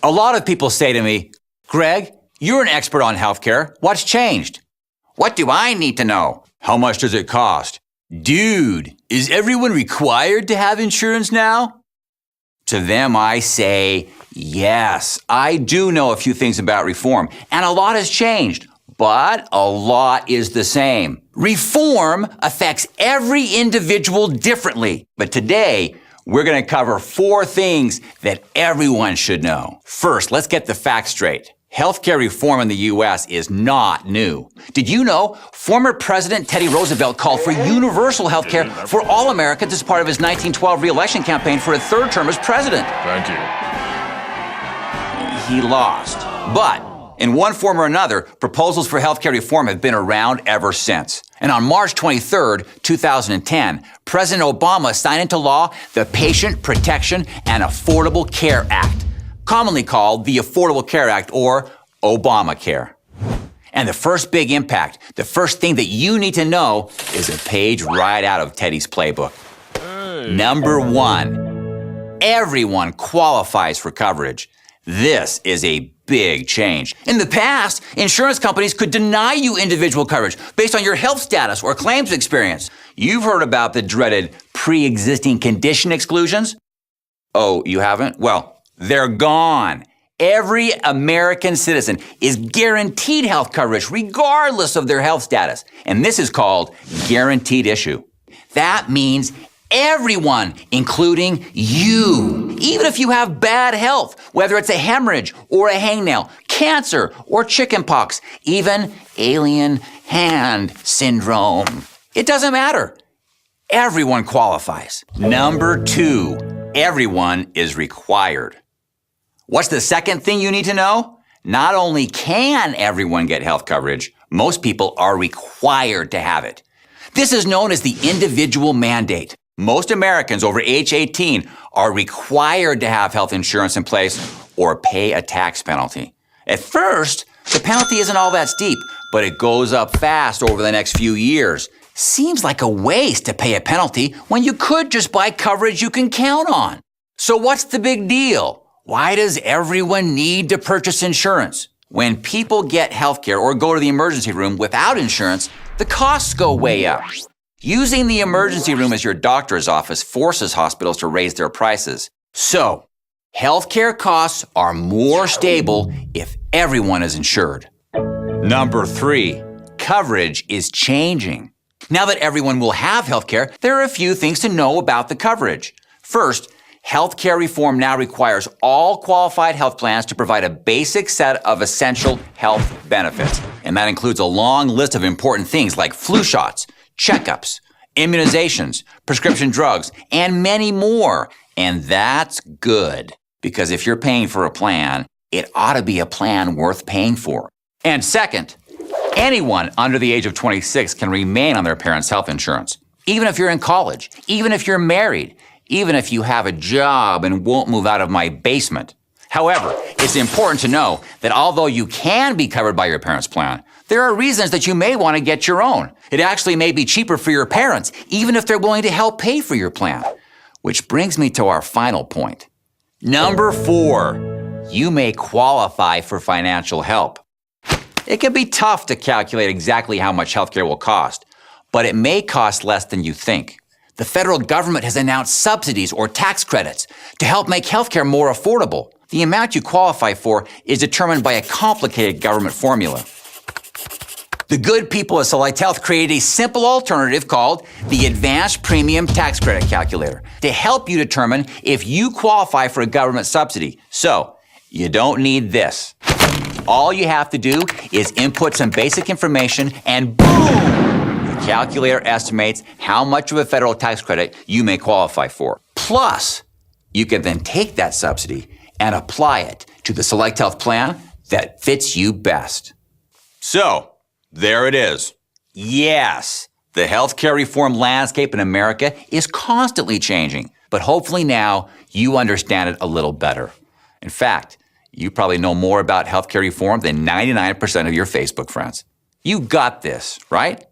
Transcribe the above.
A lot of people say to me, Greg, you're an expert on healthcare. What's changed? What do I need to know? How much does it cost? Dude, is everyone required to have insurance now? To them, I say, yes, I do know a few things about reform, and a lot has changed, but a lot is the same. Reform affects every individual differently, but today, we're going to cover 4 things that everyone should know. First, let's get the facts straight. Healthcare reform in the U.S. is not new. Did you know former President Teddy Roosevelt called for universal healthcare for all Americans as part of his 1912 re-election campaign for a 3rd term as president? Thank you. He lost. But in one form or another, proposals for healthcare reform have been around ever since. And on March 23, 2010, President Obama signed into law the Patient Protection and Affordable Care Act, commonly called the Affordable Care Act or Obamacare. And the first big impact, the first thing that you need to know is a page right out of Teddy's playbook. Number 1, everyone qualifies for coverage. This is a big change. In the past, insurance companies could deny you individual coverage based on your health status or claims experience. You've heard about the dreaded pre-existing condition exclusions? Oh, you haven't? Well, they're gone. Every American citizen is guaranteed health coverage regardless of their health status. And this is called guaranteed issue. That means everyone, including you, even if you have bad health, whether it's a hemorrhage or a hangnail, cancer or chickenpox, even alien hand syndrome. It doesn't matter. Everyone qualifies. Number 2, everyone is required. What's the second thing you need to know? Not only can everyone get health coverage, most people are required to have it. This is known as the individual mandate. Most Americans over age 18 are required to have health insurance in place or pay a tax penalty. At first, the penalty isn't all that steep, but it goes up fast over the next few years. Seems like a waste to pay a penalty when you could just buy coverage you can count on. So what's the big deal? Why does everyone need to purchase insurance? When people get healthcare or go to the emergency room without insurance, the costs go way up. Using the emergency room as your doctor's office forces hospitals to raise their prices. So, healthcare costs are more stable if everyone is insured. Number 3, coverage is changing. Now that everyone will have healthcare, there are a few things to know about the coverage. First, healthcare reform now requires all qualified health plans to provide a basic set of essential health benefits. And that includes a long list of important things like flu shots, checkups, immunizations, prescription drugs, and many more. And that's good, because if you're paying for a plan, it ought to be a plan worth paying for. And second, anyone under the age of 26 can remain on their parents' health insurance, even if you're in college, even if you're married, even if you have a job and won't move out of my basement. However, it's important to know that although you can be covered by your parents' plan, there are reasons that you may want to get your own. It actually may be cheaper for your parents, even if they're willing to help pay for your plan. Which brings me to our final point. Number 4, you may qualify for financial help. It can be tough to calculate exactly how much healthcare will cost, but it may cost less than you think. The federal government has announced subsidies or tax credits to help make healthcare more affordable. The amount you qualify for is determined by a complicated government formula. The good people at SelectHealth created a simple alternative called the Advanced Premium Tax Credit Calculator to help you determine if you qualify for a government subsidy. So, you don't need this. All you have to do is input some basic information and boom! The calculator estimates how much of a federal tax credit you may qualify for. Plus, you can then take that subsidy and apply it to the SelectHealth plan that fits you best. So, there it is. Yes, the healthcare reform landscape in America is constantly changing, but hopefully now you understand it a little better. In fact, you probably know more about healthcare reform than 99% of your Facebook friends. You got this, right?